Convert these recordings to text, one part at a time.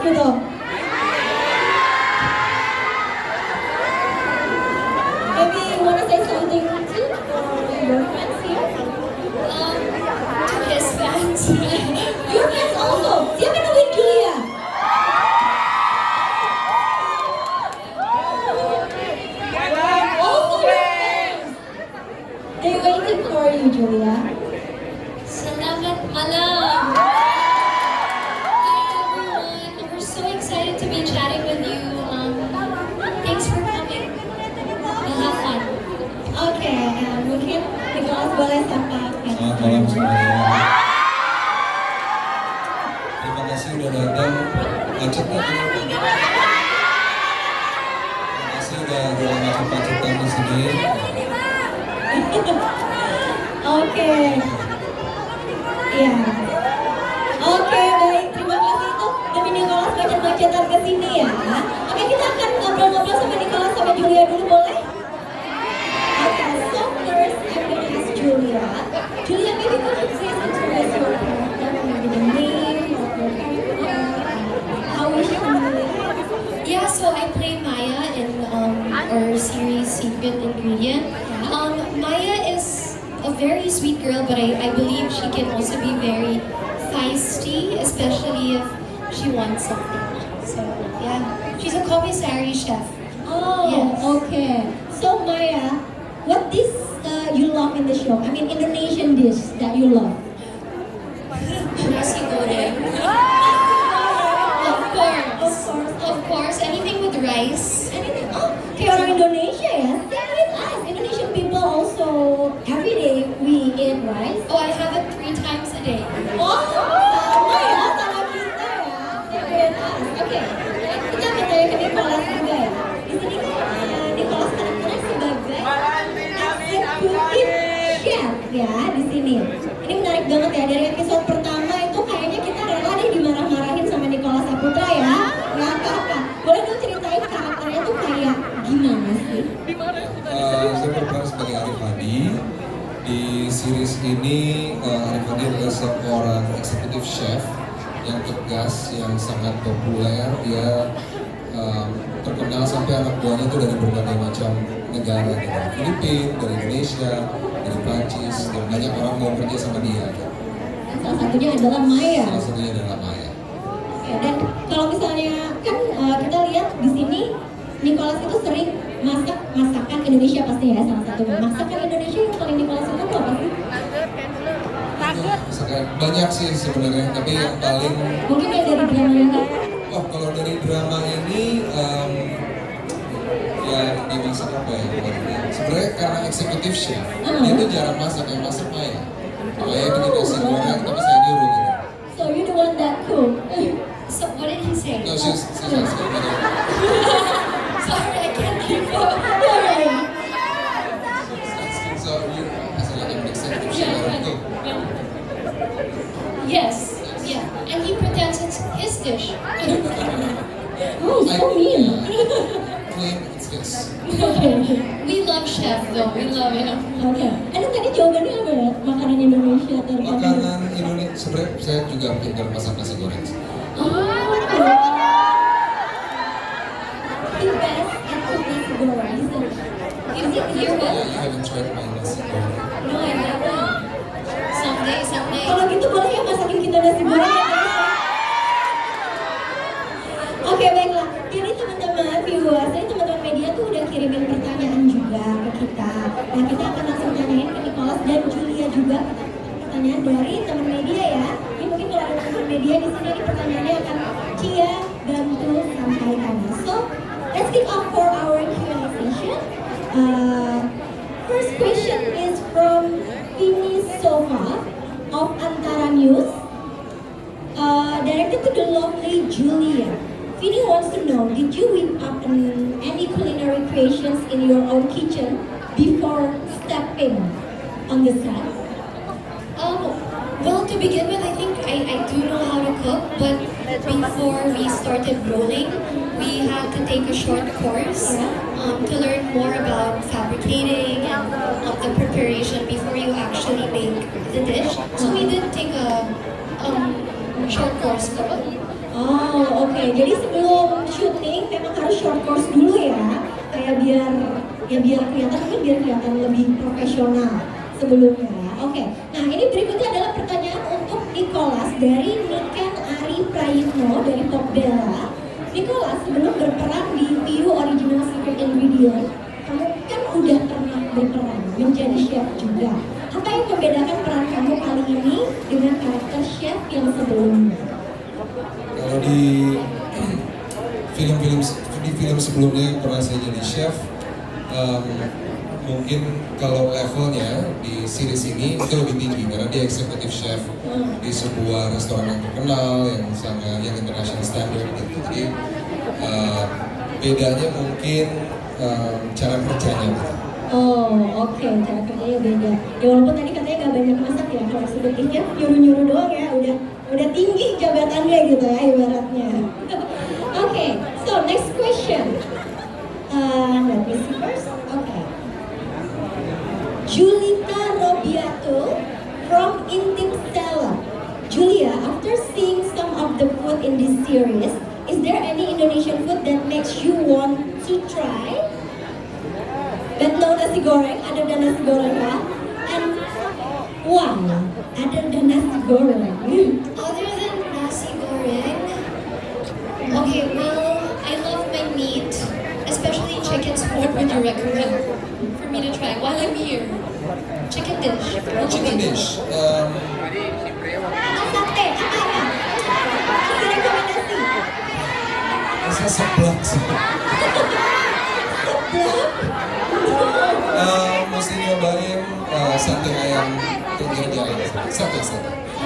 gitu. Maybe you wanna say something to your friends here? To his fans. Your friends also. Siapa yang nungguin Julia? Also your friends. They're waiting for you, Julia. Salamat malam. Hi everyone. We're so excited to be chatting with you. Thanks for coming. We'll have fun. Oke, mungkin Nicholas boleh sapa. Selamat malam semuanya. Terima kasih udah datang. Macet nggak tuh? Terima kasih udah macet-macetan di sini. Oke. Iya. Oke, baik. Terima kasih untuk demi Nicholas macet-macetan ke sini ya. Oke, kita akan ngobrol-ngobrol sama Nicholas sama Julia dulu, boleh? Oke, so first I'm gonna ask Julia. Julia, maybe could you please introduce your character, maybe the name of your character, how is she familiar? Yeah, so I play Maya in our series Secret Ingredient. Maya is a very sweet girl, but I believe she can also be very feisty, especially if she wants something. So yeah, she's a commissary chef. Oh, Yes. okay. So Maya, what dish you love in the show? I mean, Indonesian dish that you love. Nasi goreng. Of course, anything with rice. Anything? Oh, kayak orang Indonesia ya. Same with us. Indonesian people also every day we eat rice. Oh, I have it 3 times a day. Oh, sama ya, sama kita ya. Same with us. Oke, kita akan tanya ke Nicholas juga ya. Di sini kan Nicholas karakternya sebagai executive chef ya di sini. Ini menarik banget ya, dari episode pertama itu kayaknya kita rela deh dimarah-marahin sama Nicholas Saputra ya. Nggak apa-apa. Boleh dong ceritain karakternya tuh kayak gimana sih? Saya berperan sebagai Arif Hadi. Di series ini Arif Hadi adalah seorang executive chef yang tegas, yang sangat populer. Dia terkenal sampai anak buahnya itu dari berbagai macam negara, dari Filipina, dari Indonesia, dari Prancis, dan banyak orang mau kerja sama dia. Salah satunya adalah Maya. Salah satunya adalah Maya. Oke, dan kalau misalnya kan kita lihat di sini Nicholas itu sering masak masakan Indonesia pasti ya, salah satunya. Masakan Indonesia yang paling Nicholas suka tuh apa sih? Banyak sih sebenarnya, tapi yang paling Mungkin yang dari drama ini. kalau dari drama ini ya dimasak apa ya? Sebenarnya karena eksekutif chef, dia tuh jarang masak, yang masak Maya. Maya bikin nasi goreng, tapi saya nyuruh gitu. So you the one that cook. So what did he say? No, she's asking. Sorry, I can't keep up. So you as like an executive chef, you don't cook. Yes, yeah, and he pretends it's his dish. Oh, so mean. Claim it's his. We love chef though, we love him. Oke. Ini tadi jawabannya apa ya? Makanan Indonesia atau apa? Makanan Indonesia sebenarnya saya juga pintar masak nasi goreng. Oh. The best at cooking goreng. Is it here? Yeah, you haven't tried my nasi goreng. No, I haven't. Someday. Kalau gitu boleh ya masakin kita nasi goreng ya? Oke, baiklah. Jadi teman-teman viewers, ini teman-teman media tuh udah kirimin pertanyaan juga ke kita. Nah, kita akan langsung tanyain ke Nicholas dan Julia juga. Pertanyaan dari teman media ya. Ini mungkin kalau ada teman media di sini, ini pertanyaannya akan Cia bantu sampaikan. So, let's kick off for our Q&A session. First question is from Vini Sofa of Antara News, directed to the lovely Julia. Vini wants to know, did you whip up any culinary creations in your own kitchen before stepping on the set? Well, to begin with, I think I do know how to cook, but before we started rolling, we had to take a short course to learn more about fabricating and the preparation before you actually make the dish. So we did take a short course for it. Oh, oke. Jadi sebelum syuting memang harus short course dulu ya, kayak biar kelihatan mungkin biar kelihatan lebih profesional sebelumnya. Oke. Nah ini berikutnya adalah pertanyaan untuk Nicholas dari Niken Ari Prayitno dari Top Bella. Nicholas sebelum berperan di View Original Secret Ingredient, kamu kan udah pernah berperan menjadi chef juga. Apa yang membedakan peran kamu kali ini dengan karakter chef yang sebelumnya? Kalau di film sebelumnya pernah saya jadi chef, mungkin kalau levelnya di series ini itu lebih tinggi karena dia executive chef di sebuah restoran yang terkenal yang international standard gitu. Jadi bedanya mungkin cara kerjanya. Oh, oke, cara kerjanya beda. Ya walaupun tadi katanya nggak banyak masak ya, kalau sebetulnya nyuruh-nyuruh doang ya, udah tinggi jabatannya gitu ya ibaratnya. Oke, so next question. Let me see first. Okay. Julita Robiato from Intim Stella. Julia, after seeing some of the food in this series, is there any Indonesian food that makes you want to try? But no nasi goreng, other than nasi goreng ya. And why other than nasi goreng? Other than nasi goreng, okay, well, I love my meat, especially chicken. So what would you recommend for me to try while I'm here? Chicken dish. Chicken dish. Atau sate, apa? Kasih rekomendasi. Saya seblak sih. Mesti nyobain sate ayam pinggir jalan. Sate.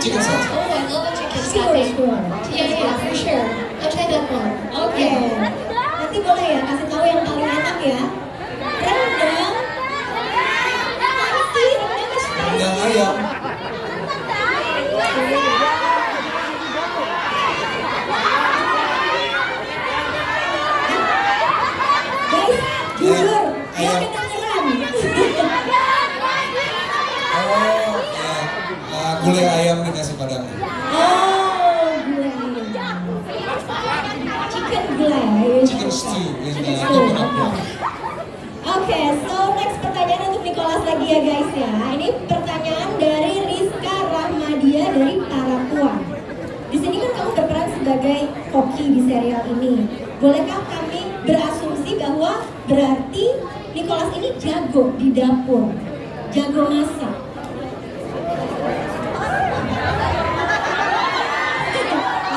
Chicken sate. Oh, I love a chicken Sure, satay. sure. Yeah, for sure. I'll try that one. Oke, nanti boleh ya kasih tahu yang paling enak ya. Rendang. Apa sih? Rendang is Rendang spicy. ayam. Guys, jujur, dia Ayam. kedengeran. Oh, ya. Gulai ayam di nasi padang. Oh, gulai ayam. Chicken gulai. Chicken stew in Chicken stew, coconut oke. milk. Oke, so next pertanyaan untuk Nicholas lagi ya guys ya. Ini pertanyaan dari Rizka Rahmadia dari Parapuan. Di sini kan kamu berperan sebagai koki di serial ini. Bolehkah kami berasumsi bahwa berarti Nicholas ini jago di dapur, jago masak?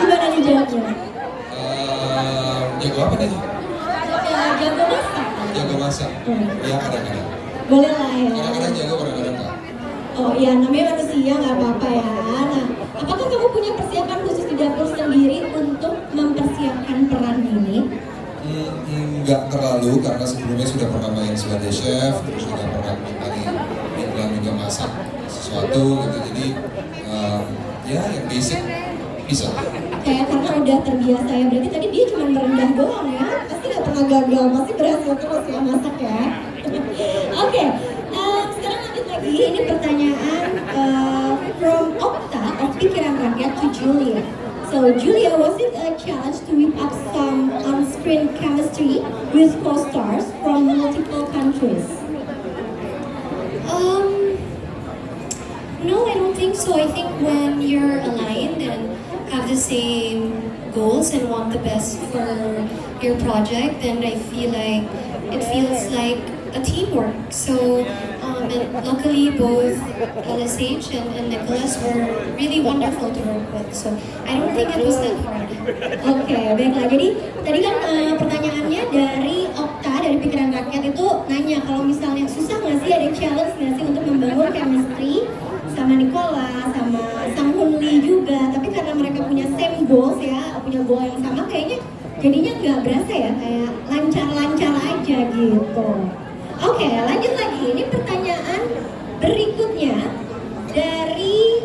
Gimana nih jawabnya? Jago apa nih? Jago masak. Jago masak. Ya kadang-kadang. Boleh lah ya. Kadang-kadang jago, kadang-kadang enggak. Oh iya, namanya manusia nggak apa-apa ya. Nah, apakah kamu punya persiapan khusus di dapur sendiri untuk mempersiapkan peran ini? Enggak terlalu karena sebelumnya sudah pernah main sebagai chef, terus juga pernah kali bilang juga masak sesuatu gitu. Jadi ya yang basic bisa. Kayak karena udah terbiasa ya. Berarti tadi dia cuma merendah doang ya. Pasti nggak pernah gagal, pasti berhasil terus ya masak ya. Oke, sekarang lanjut lagi. Ini pertanyaan from Okta of Pikiran Rakyat to Julia. So Julia, was it a challenge to whip up some on-screen chemistry with co-stars from multiple countries? No, I don't think so. I think when you're aligned and have the same goals and want the best for your project, then I feel like it feels like a teamwork. So, and luckily both LSH and Nicholas were really wonderful to work with. So, I don't think it was that hard. Oke, baiklah. Jadi tadi kan pertanyaannya dari Okta dari Pikiran Rakyat itu nanya kalau misalnya susah nggak sih, ada challenge nggak sih untuk membangun chemistry sama Nicola, sama Sang Hun Lee juga. Tapi karena mereka punya same goals ya, punya goal yang sama, kayaknya jadinya nggak berasa ya, kayak lancar-lancar aja gitu. Oke, lanjut lagi. Ini pertanyaan berikutnya dari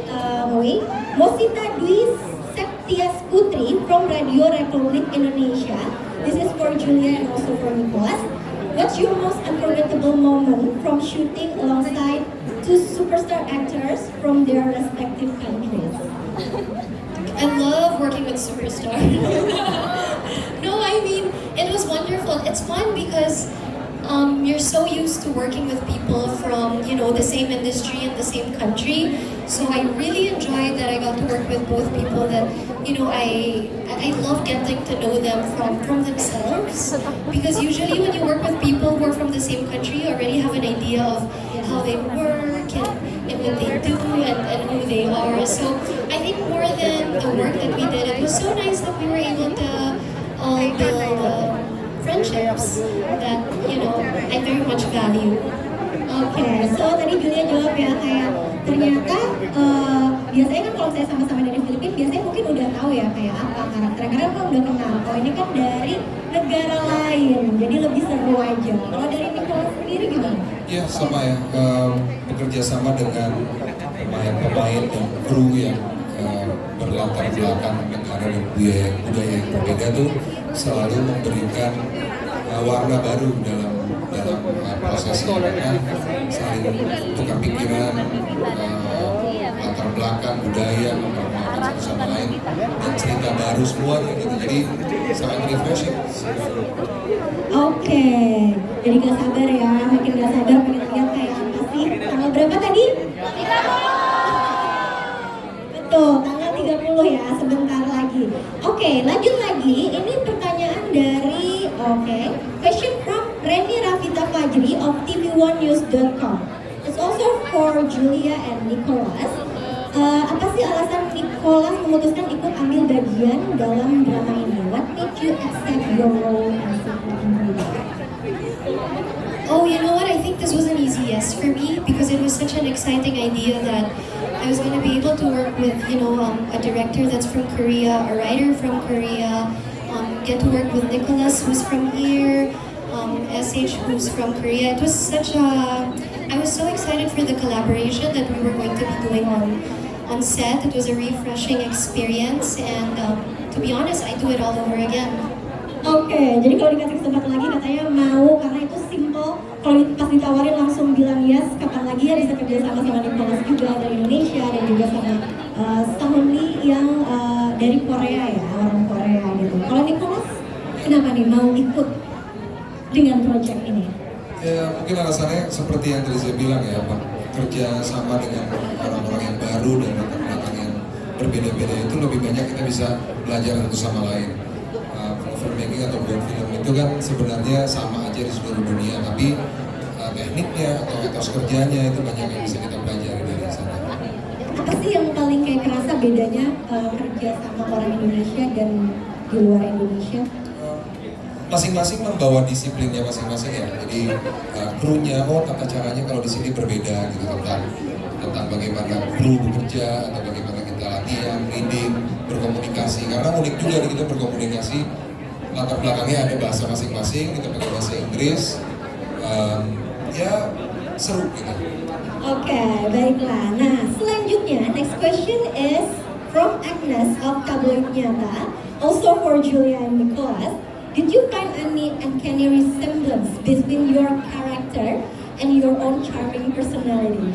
Mosita Dwi Septias Putri from Radio Republik Indonesia. This is for Julia and also for Nicholas. What's your most unforgettable moment from shooting alongside two superstar actors from their respective countries? I love working with superstar. No, I mean, it was wonderful. It's fun because you're so used to working with people from, the same industry and the same country. So I really enjoyed that I got to work with both people that, I love getting to know them from themselves. Because usually when you work with people who are from the same country, you already have an idea of how they work and what they do and who they are. So I think more than the work that we did, it was so nice that we were able to build friendships that, I very much value. Oke, so tadi Julia jawab ya kayak ternyata biasanya kan kalau saya sama-sama dari Filipina biasanya mungkin udah tahu ya kayak apa karakternya karena kan udah kenal. Kalau ini kan dari negara lain, jadi lebih seru aja. Kalau dari Nicholas sendiri gimana? Ya sama ya, bekerja sama dengan pemain-pemain dan kru yang berlatar belakang negara dan budaya yang berbeda tuh selalu memberikan warna baru dalam prosesnya karena saling tukar pikiran, latar belakang budaya memperkenalkan satu sama lain dan cerita baru semua gitu. Jadi sangat refreshing. Oke, jadi gak sabar ya, makin gak sabar pengen lihat kayak apa sih. Tanggal berapa tadi? 30. Betul, tanggal 30 ya, sebentar lagi. Oke, lanjut lagi. Ini pertanyaan dari question from Reni Rafita Fajri of tv1news.com. It's also for Julia and Nicholas. Apa sih alasan Nicholas memutuskan ikut ambil bagian dalam drama ini? What made you accept your role as a ingredient? Oh, you know what? I think this was an easy yes for me because it was such an exciting idea that I was going to be able to work with, a director that's from Korea, a writer from Korea, get to work with Nicholas who's from here, SH who's from Korea. It was I was so excited for the collaboration that we were going to be doing on set. It was a refreshing experience and to be honest, I do it all over again. Oke, jadi kalau dikasih kesempatan lagi katanya mau karena itu simple. Kalau pas ditawarin langsung bilang yes, kapan lagi ya bisa kerja sama Nicholas juga dari Indonesia dan juga sama Song Lee yang dari Korea ya, orang Korea gitu. Kalau Nicholas, kenapa nih mau ikut dengan project ini? Ya mungkin alasannya seperti yang tadi saya bilang ya, Pak. Kerja sama dengan orang-orang yang baru dan latar belakang yang berbeda-beda itu lebih banyak kita bisa belajar satu sama lain. Filmmaking atau buat film itu kan sebenarnya sama aja di seluruh dunia, tapi tekniknya atau etos kerjanya itu banyak yang bisa kita pelajari dari sana. Apa sih yang paling kayak kerasa bedanya kerja sama orang Indonesia dan di luar Indonesia? Masing-masing membawa disiplinnya masing-masing ya. Jadi krunya, tata caranya kalau di sini berbeda gitu tentang bagaimana kru bekerja atau bagaimana kita latihan, reading, berkomunikasi. Karena unik juga kita berkomunikasi. Latar belakangnya ada bahasa masing-masing, kita pakai bahasa Inggris, ya seru gitu. Oke, baiklah. Nah, selanjutnya, next question is from Agnes of Tabloid Nyata, also for Julia and Nicholas. Did you find any uncanny resemblance between your character and your own charming personality?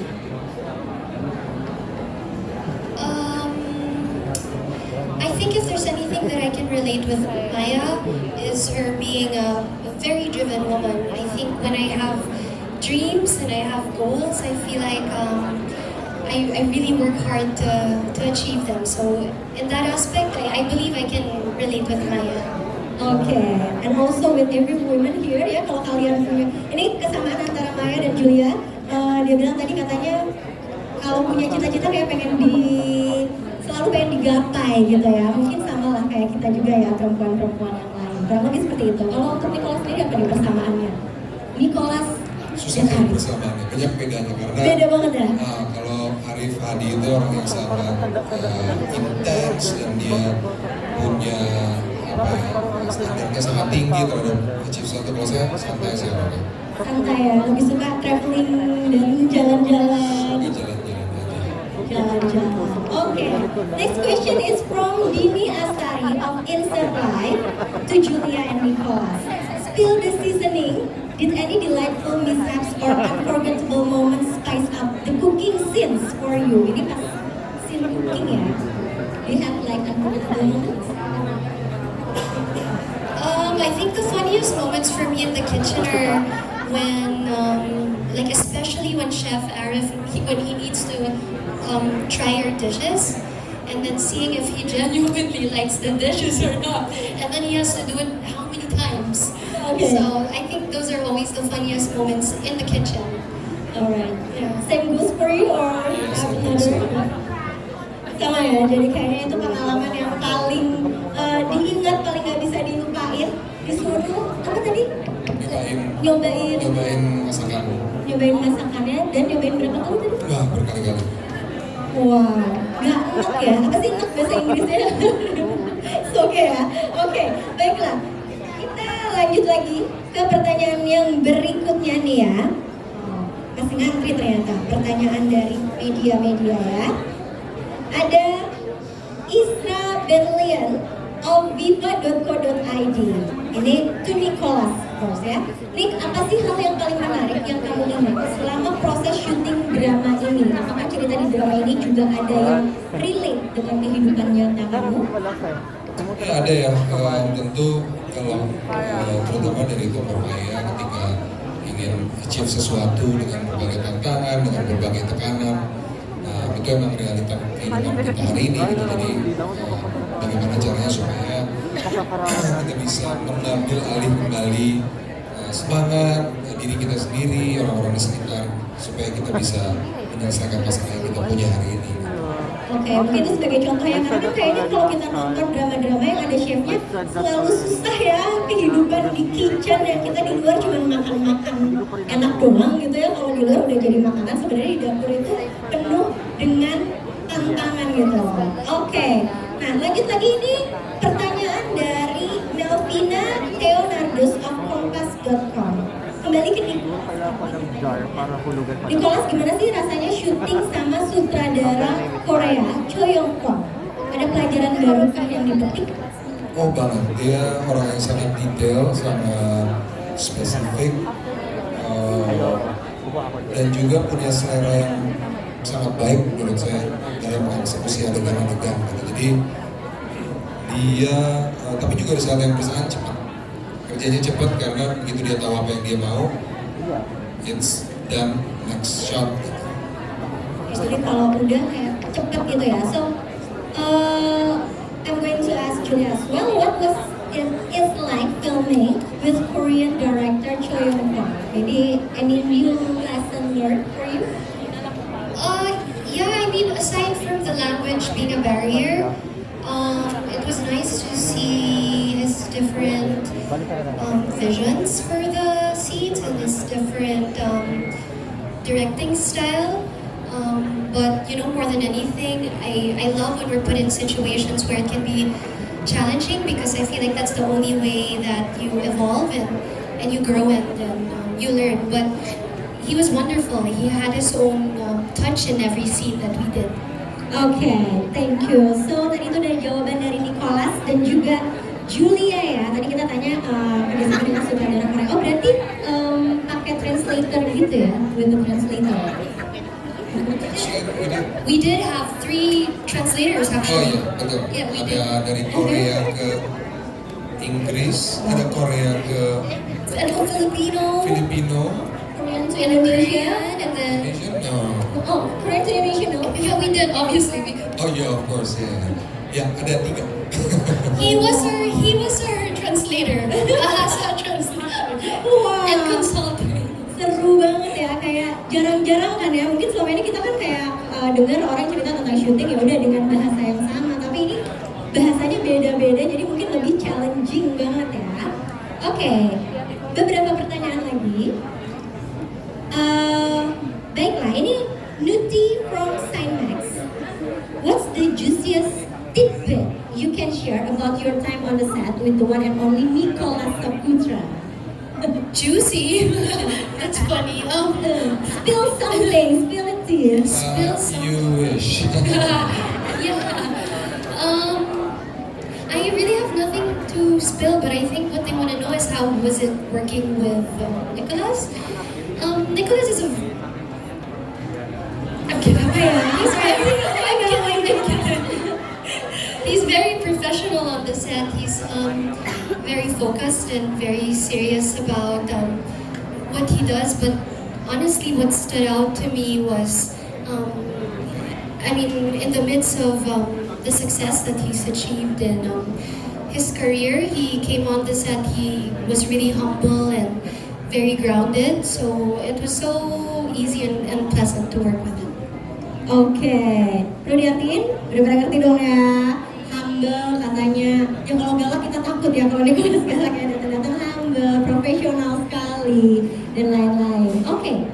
I think if there's anything that I can relate with Maya is her being a very driven woman. I think when I have dreams and I have goals, I feel like I really work hard to achieve them. So in that aspect, I believe I can relate with Maya. Oke, and also with every woman here ya, kalau kalian punya, ini kesamaan antara Maya dan Julia. Dia bilang tadi katanya kalau punya cita-cita kayak selalu pengen digapai gitu ya. Mungkin sama lah kayak kita juga ya, perempuan-perempuan yang lain. Kurang lebih seperti itu. Kalau untuk Nicholas sendiri apa nih persamaannya? Nicholas susah kan persamaannya, banyak bedanya karena beda banget ya? Kalau Arif Hadi itu orang yang sangat intens dan dia punya standarnya sangat tinggi terhadap achieve sesuatu. Kalau saya santai sih orangnya. Santai ya, lebih suka traveling dan jalan-jalan. Jalan-jalan. Okay. Next question is from Dini Asari of Insert Life to Julia and Nicholas. Spill the seasoning. Did any delightful mishaps or unforgettable moments spice up the cooking scenes for you? Ini pas scene cooking ya. you have like unforgettable moments? I think the funniest moments for me in the kitchen are when, like especially when Chef Arif, when he needs to try our dishes, and then seeing if he genuinely likes the dishes or not, and then he has to do it how many times. Okay. So I think those are always the funniest moments in the kitchen. Alright. Same goes for you or another? Sama ya, jadi kayaknya itu pengalaman yang paling diingat, paling gak bisa dilupain. Disuruh apa tadi? Nyobain masakan. Nyobain masakannya dan nyobain berapa kali tadi? Wah, berkali-kali. Wow, gak enak ya? Apa sih enak bahasa Inggrisnya? Oke ya, oke, baiklah. Kita lanjut lagi ke pertanyaan yang berikutnya nih ya. Masih ngantri ternyata pertanyaan dari media-media ya. Ada Isra Berlian of viva.co.id. Ini to Nicholas, of course ya. Nick, apa sih hal yang paling menarik yang kamu ingat selama proses syuting drama ini? Apakah cerita di drama ini juga ada yang relate dengan kehidupan nyata kamu? Ya, ada ya, tentu kalau terutama dari Kompor Maya ketika ingin achieve sesuatu dengan berbagai tantangan, dengan berbagai tekanan, itu emang realita kehidupan kita hari ini gitu. Jadi bagaimana caranya supaya kita bisa mengambil alih kembali semangat diri kita sendiri, orang-orang di sekitar, supaya kita bisa menyelesaikan masalah yang kita punya hari ini. Oke, mungkin itu sebagai contoh ya, karena kan kayaknya kalau kita nonton drama-drama yang ada chefnya selalu susah ya kehidupan di kitchen, yang kita di luar cuma makan-makan enak doang gitu ya. Kalau di luar udah jadi makanan, sebenarnya di dapur itu penuh dengan tantangan gitu. Oke, nah lanjut lagi, ini pertanyaan dari Melvina Theonardus of Kompas.com. Kembali ke Nicholas, gimana sih rasanya syuting sama sutradara Korea Cho Yong Kwang? Ada pelajaran baru kah yang dipetik? Oh banget, dia orang yang sangat detail, sangat spesifik, dan juga punya selera yang sangat baik menurut saya dalam mengeksekusi adegan-adegan gitu. Jadi dia, tapi juga di saat yang bersamaan cepat. Kerjanya cepat karena begitu dia tahu apa yang dia mau, it's done, next shot. Jadi kalau udah kayak cepet gitu ya. So, I'm going to ask Julia as well, what was it like filming with Korean director Cho Yong Kwang? Maybe any new lesson learned for you? Yeah, I mean, aside from the language being a barrier, it was nice to see his different visions for the scenes and his different directing style. But you know, more than anything, I love when we're put in situations where it can be challenging, because I feel like that's the only way that you evolve and you grow and you learn. But he was wonderful. He had his own touch in every scene that we did. Oke, thank you. So tadi itu dari jawaban dari Nicholas dan juga Julia ya. Tadi kita tanya kerjasama dengan sutradara Korea. Oh berarti pakai translator gitu ya, with the translator. We did have 3 translators Oh actually. iya, betul. Yeah, we did. Ada dari Korea ke Inggris, ada Korea ke And Filipino, Korean to Indonesian, Indonesia. and then Indonesian. No. Oh, Korean to Indonesia no? yeah, we did obviously. Oh yeah, of course, yeah. Ya, ada 3. He was our translator, Bahasa translator, Wow. and consultant. Seru banget ya, kayak jarang-jarang kan ya, mungkin selama ini kita kan kayak dengar orang cerita tentang syuting ya udah dengan bahasa yang sama, tapi ini bahasanya beda-beda, jadi mungkin lebih challenging banget ya. Oke, beberapa pertanyaan lagi. Baiklah, ini Nuti from Cinemax. What's the juiciest tidbit you can share about your time on the set with the one and only Nicholas Saputra? Juicy. That's funny. Spill something, spill it to you. You wish. Yeah. I really have nothing to spill, but I think what they want to know is how was it working with Nicholas? Nicholas is a... I'm kidding. Apa ya? He's very... I'm kidding. He's very professional on the set. He's very focused and very serious about what he does. But honestly, what stood out to me was, I mean, in the midst of the success that he's achieved in his career, he came on the set. He was really humble and very grounded. So it was so easy and pleasant to work with him. Oke, perlu diartiin? Udah pada ngerti dong ya. Humble katanya. Ya kalau galak kita takut ya kalau Nicholas galak ya. Ternyata humble, profesional sekali dan lain-lain. Oke,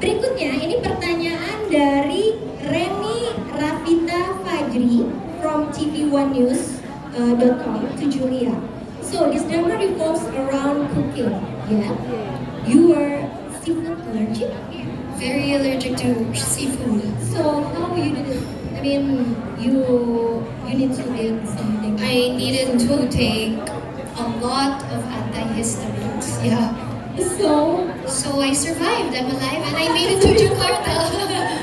berikutnya ini pertanyaan dari Reni Rafita Fajri from tv1news.com to Julia. So this drama revolves around cooking. Yeah, you are seafood allergic. Very allergic to seafood. So how you did it? I mean, you need to eat something. I needed to take a lot of antihistamines. Yeah. So I survived. I'm alive and I made it to Jakarta.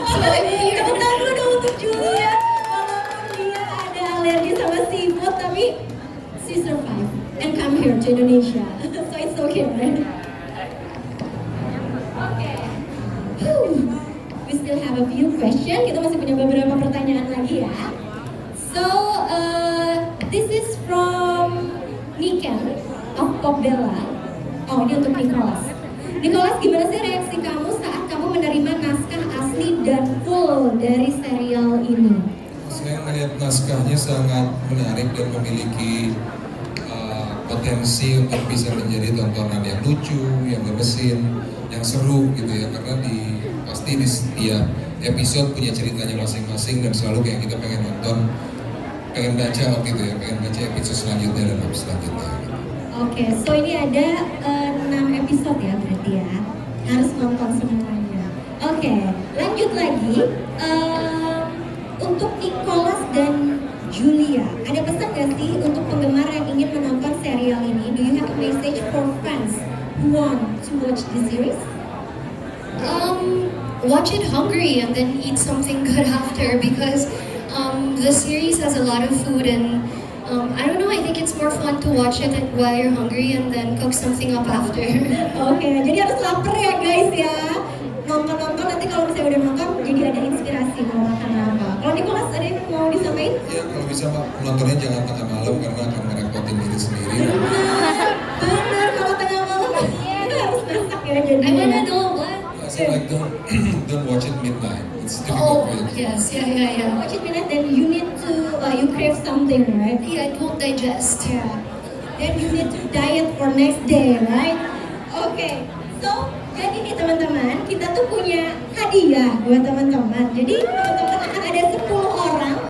So I'm here. Tepuk tangan dulu dong untuk Julia. Walaupun dia ada alergi sama seafood, tapi she survived and come here to Indonesia. So it's okay, right? We still have a few questions. Kita masih punya beberapa pertanyaan lagi ya. So this is from Niken of Popbella. Oh, ini untuk Nicholas. Nicholas, gimana sih reaksi kamu saat kamu menerima naskah asli dan full dari serial ini? Saya melihat naskahnya sangat menarik dan memiliki potensi untuk bisa menjadi tontonan yang lucu, yang gemesin, yang seru gitu ya. Karena pasti di setiap episode punya ceritanya masing-masing dan selalu kayak kita pengen nonton, pengen baca gitu ya, pengen baca episode selanjutnya dan selanjutnya. Oke, so ini ada 6 episode ya berarti ya, harus nonton semuanya. Oke, lanjut lagi. Untuk Nicholas dan Julia, ada pesan gak sih untuk penggemar yang ingin menonton serial ini? Do you have a message for fans who want to watch the series? Watch it hungry and then eat something good after because the series has a lot of food and I don't know, I think it's more fun to watch it while you're hungry and then cook something up after. Oke, jadi harus lapar ya guys ya. Nonton-nonton nanti kalau misalnya udah nonton jadi ada inspirasi mau makan apa. Kalau Nicholas ada yang mau disampaikan? Ya kalau bisa nontonnya jangan tengah malam karena akan merepotin diri sendiri. Bener, kalau tengah malam harus masak ya jadi. I wanna know what. So like don't watch it midnight. It's Oh, difficult. yes, yeah. Watch it midnight, then you need to, you crave something, right? Yeah, it won't digest. Yeah. Then you need to diet for next day, right? Oke, so jadi nih teman-teman, kita tuh punya hadiah buat teman-teman. Jadi teman-teman akan ada 10 orang